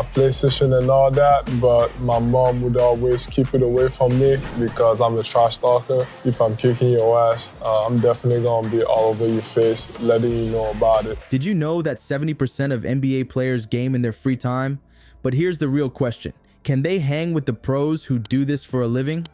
have PlayStation and all that, but my mom would always keep it away from me because I'm a trash talker. If I'm kicking your ass, I'm definitely gonna be all over your face, letting you know about it. Did you know that 70% of NBA players game in their free time? But here's the real question. Can they hang with the pros who do this for a living?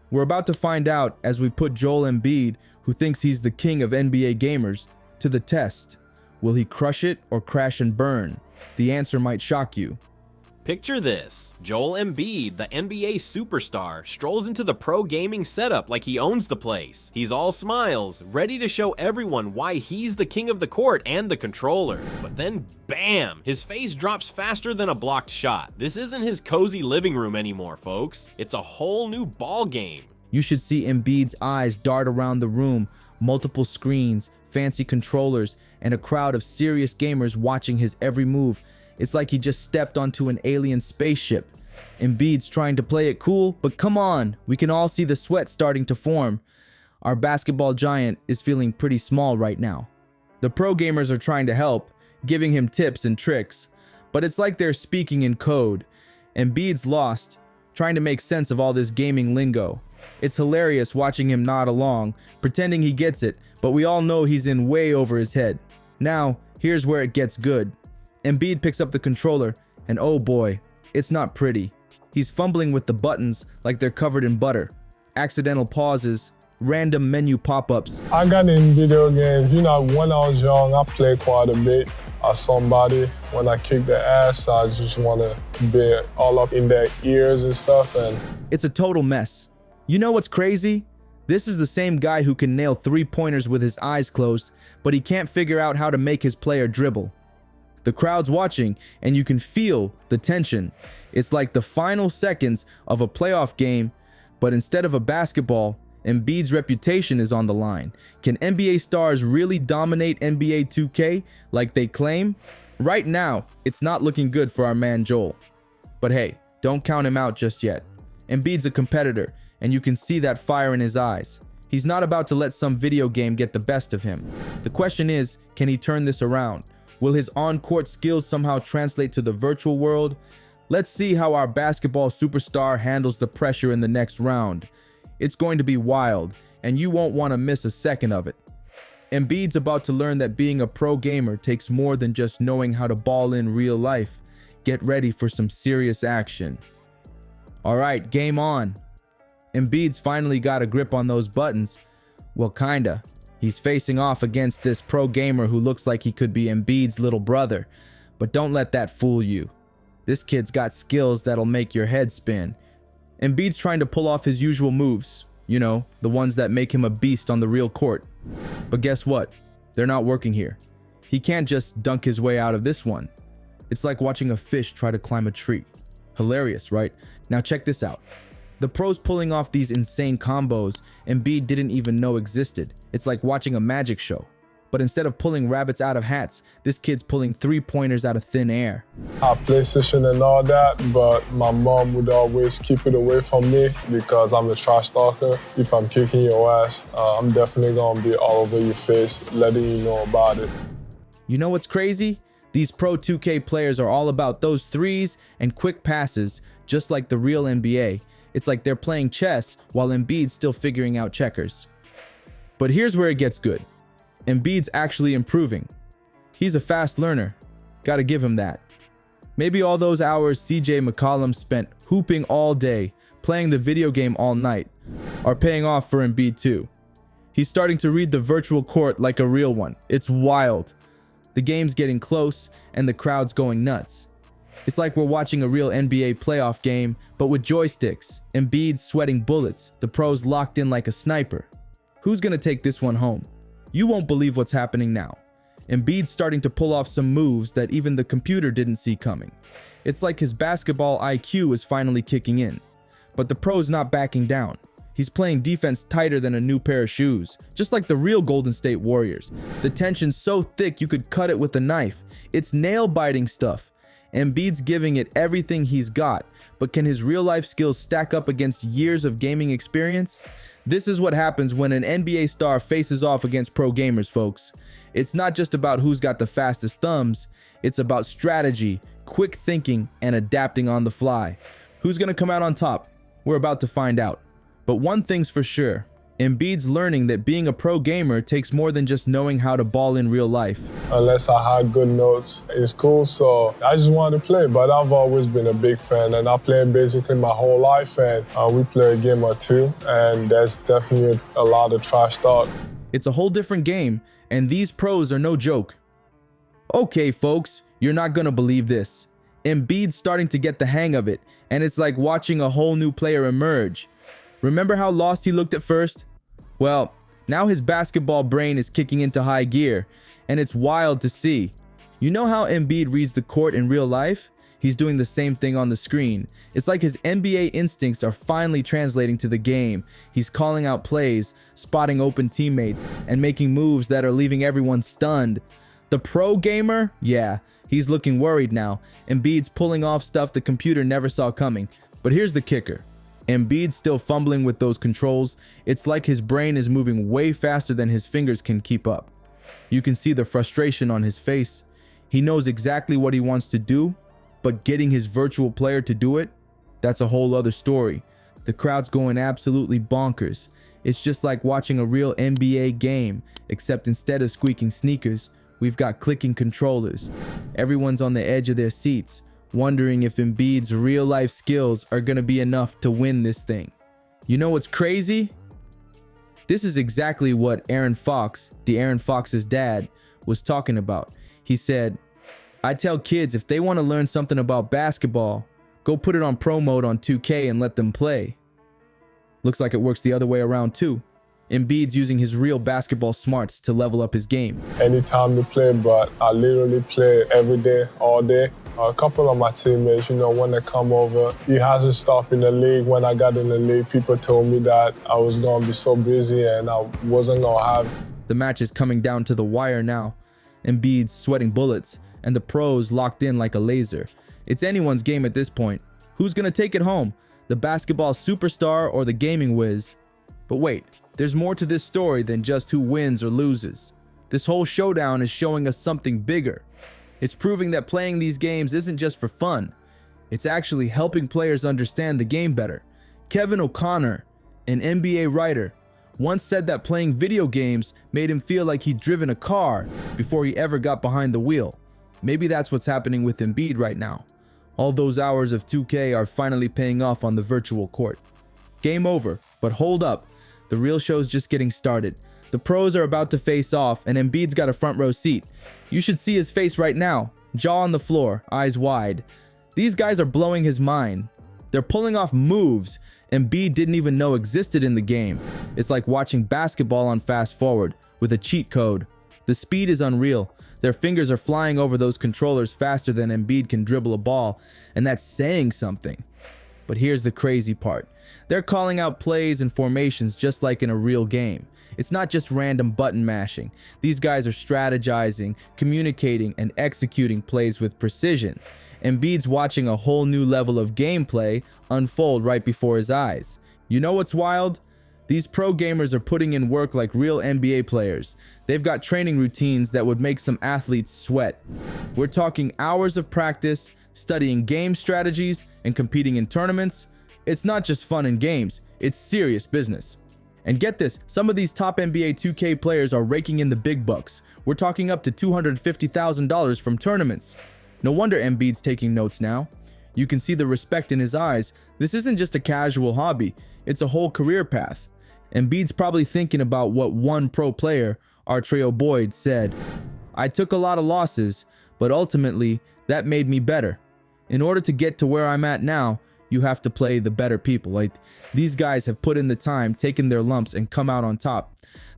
We're about to find out as we put Joel Embiid, who thinks he's the king of NBA gamers, to the test. Will he crush it or crash and burn? The answer might shock you. Picture this. Joel Embiid, the NBA superstar, strolls into the pro gaming setup like he owns the place. He's all smiles, ready to show everyone why he's the king of the court and the controller. But then, bam! His face drops faster than a blocked shot. This isn't his cozy living room anymore, folks. It's a whole new ball game. You should see Embiid's eyes dart around the room, multiple screens, fancy controllers, and a crowd of serious gamers watching his every move. It's like he just stepped onto an alien spaceship. Embiid's trying to play it cool, but come on, we can all see the sweat starting to form. Our basketball giant is feeling pretty small right now. The pro gamers are trying to help, giving him tips and tricks, but it's like they're speaking in code. Embiid's lost, trying to make sense of all this gaming lingo. It's hilarious watching him nod along, pretending he gets it, but we all know he's in way over his head. Now, here's where it gets good. Embiid picks up the controller, and oh boy, it's not pretty. He's fumbling with the buttons like they're covered in butter. Accidental pauses, random menu pop-ups. I got in video games. You know, when I was young, I played quite a bit as somebody. When I kick their ass, I just want to be all up in their ears and stuff. And it's a total mess. You know what's crazy? This is the same guy who can nail three-pointers with his eyes closed, but he can't figure out how to make his player dribble. The crowd's watching, and you can feel the tension. It's like the final seconds of a playoff game, but instead of a basketball, Embiid's reputation is on the line. Can NBA stars really dominate NBA 2K like they claim? Right now, it's not looking good for our man Joel. But hey, don't count him out just yet. Embiid's a competitor, and you can see that fire in his eyes. He's not about to let some video game get the best of him. The question is, can he turn this around? Will his on-court skills somehow translate to the virtual world? Let's see how our basketball superstar handles the pressure in the next round. It's going to be wild, and you won't want to miss a second of it. Embiid's about to learn that being a pro gamer takes more than just knowing how to ball in real life. Get ready for some serious action. Alright, game on. Embiid's finally got a grip on those buttons. Well, kinda. He's facing off against this pro gamer who looks like he could be Embiid's little brother. But don't let that fool you. This kid's got skills that'll make your head spin. Embiid's trying to pull off his usual moves. You know, the ones that make him a beast on the real court. But guess what? They're not working here. He can't just dunk his way out of this one. It's like watching a fish try to climb a tree. Hilarious, right? Now check this out. The pros pulling off these insane combos Embiid didn't even know existed. It's like watching a magic show. But instead of pulling rabbits out of hats, this kid's pulling three-pointers out of thin air. I have PlayStation and all that, but my mom would always keep it away from me because I'm a trash talker. If I'm kicking your ass, I'm definitely gonna be all over your face, letting you know about it. You know what's crazy? These pro 2K players are all about those threes and quick passes, just like the real NBA. It's like they're playing chess while Embiid's still figuring out checkers. But here's where it gets good. Embiid's actually improving. He's a fast learner. Gotta give him that. Maybe all those hours CJ McCollum spent hooping all day, playing the video game all night, are paying off for Embiid too. He's starting to read the virtual court like a real one. It's wild. The game's getting close and the crowd's going nuts. It's like we're watching a real NBA playoff game, but with joysticks. Embiid's sweating bullets, the pros locked in like a sniper. Who's gonna take this one home? You won't believe what's happening now. Embiid's starting to pull off some moves that even the computer didn't see coming. It's like his basketball IQ is finally kicking in. But the pro's not backing down. He's playing defense tighter than a new pair of shoes, just like the real Golden State Warriors. The tension's so thick you could cut it with a knife. It's nail-biting stuff. Embiid's giving it everything he's got, but can his real-life skills stack up against years of gaming experience? This is what happens when an NBA star faces off against pro gamers, folks. It's not just about who's got the fastest thumbs, it's about strategy, quick thinking, and adapting on the fly. Who's going to come out on top? We're about to find out. But one thing's for sure. Embiid's learning that being a pro gamer takes more than just knowing how to ball in real life. Unless I had good notes in school, so I just wanted to play. But I've always been a big fan, and I played basically my whole life, and we play a game or two, and there's definitely a lot of trash talk. It's a whole different game, and these pros are no joke. Okay, folks, you're not gonna believe this. Embiid's starting to get the hang of it, and it's like watching a whole new player emerge. Remember how lost he looked at first? Well, now his basketball brain is kicking into high gear, and it's wild to see. You know how Embiid reads the court in real life? He's doing the same thing on the screen. It's like his NBA instincts are finally translating to the game. He's calling out plays, spotting open teammates, and making moves that are leaving everyone stunned. The pro gamer? Yeah, he's looking worried now. Embiid's pulling off stuff the computer never saw coming. But here's the kicker. Embiid's still fumbling with those controls. It's like his brain is moving way faster than his fingers can keep up. You can see the frustration on his face. He knows exactly what he wants to do, but getting his virtual player to do it, that's a whole other story. The crowd's going absolutely bonkers. It's just like watching a real NBA game, except instead of squeaking sneakers, we've got clicking controllers. Everyone's on the edge of their seats, wondering if Embiid's real-life skills are gonna be enough to win this thing. You know what's crazy? This is exactly what Aaron Fox, De'Aaron Fox's dad, was talking about. He said, I tell kids if they want to learn something about basketball, go put it on pro mode on 2K and let them play. Looks like it works the other way around too. Embiid's using his real basketball smarts to level up his game. Anytime to play, but I literally play every day, all day. A couple of my teammates, when they come over, he hasn't stopped in the league. When I got in the league, people told me that I was going to be so busy and I wasn't going to have. The match is coming down to the wire now. Embiid's sweating bullets, and the pros locked in like a laser. It's anyone's game at this point. Who's going to take it home? The basketball superstar or the gaming whiz? But wait, there's more to this story than just who wins or loses. This whole showdown is showing us something bigger. It's proving that playing these games isn't just for fun. It's actually helping players understand the game better. Kevin O'Connor, an NBA writer, once said that playing video games made him feel like he'd driven a car before he ever got behind the wheel. Maybe that's what's happening with Embiid right now. All those hours of 2K are finally paying off on the virtual court. Game over, but hold up. The real show's just getting started. The pros are about to face off, and Embiid's got a front row seat. You should see his face right now. Jaw on the floor, eyes wide. These guys are blowing his mind. They're pulling off moves Embiid didn't even know existed in the game. It's like watching basketball on fast forward with a cheat code. The speed is unreal. Their fingers are flying over those controllers faster than Embiid can dribble a ball, and that's saying something. But here's the crazy part. They're calling out plays and formations just like in a real game. It's not just random button mashing. These guys are strategizing, communicating, and executing plays with precision. Embiid's watching a whole new level of gameplay unfold right before his eyes. You know what's wild? These pro gamers are putting in work like real NBA players. They've got training routines that would make some athletes sweat. We're talking hours of practice, studying game strategies, and competing in tournaments. It's not just fun and games, it's serious business. And get this, some of these top NBA 2K players are raking in the big bucks. We're talking up to $250,000 from tournaments. No wonder Embiid's taking notes now. You can see the respect in his eyes. This isn't just a casual hobby, it's a whole career path. Embiid's probably thinking about what one pro player, Artreo Boyd, said. I took a lot of losses, but ultimately, that made me better. In order to get to where I'm at now, you have to play the better people. Like, these guys have put in the time, taken their lumps, and come out on top.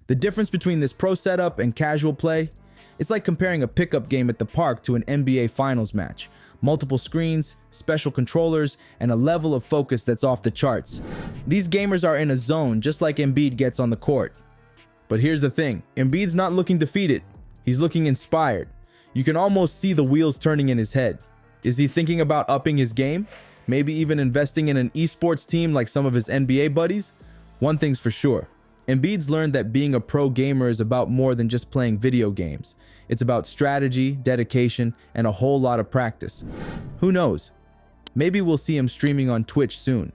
The difference between this pro setup and casual play, it's like comparing a pickup game at the park to an NBA Finals match. Multiple screens, special controllers, and a level of focus that's off the charts. These gamers are in a zone just like Embiid gets on the court. But here's the thing, Embiid's not looking defeated. He's looking inspired. You can almost see the wheels turning in his head. Is he thinking about upping his game? Maybe even investing in an esports team like some of his NBA buddies? One thing's for sure, Embiid's learned that being a pro gamer is about more than just playing video games. It's about strategy, dedication, and a whole lot of practice. Who knows? Maybe we'll see him streaming on Twitch soon.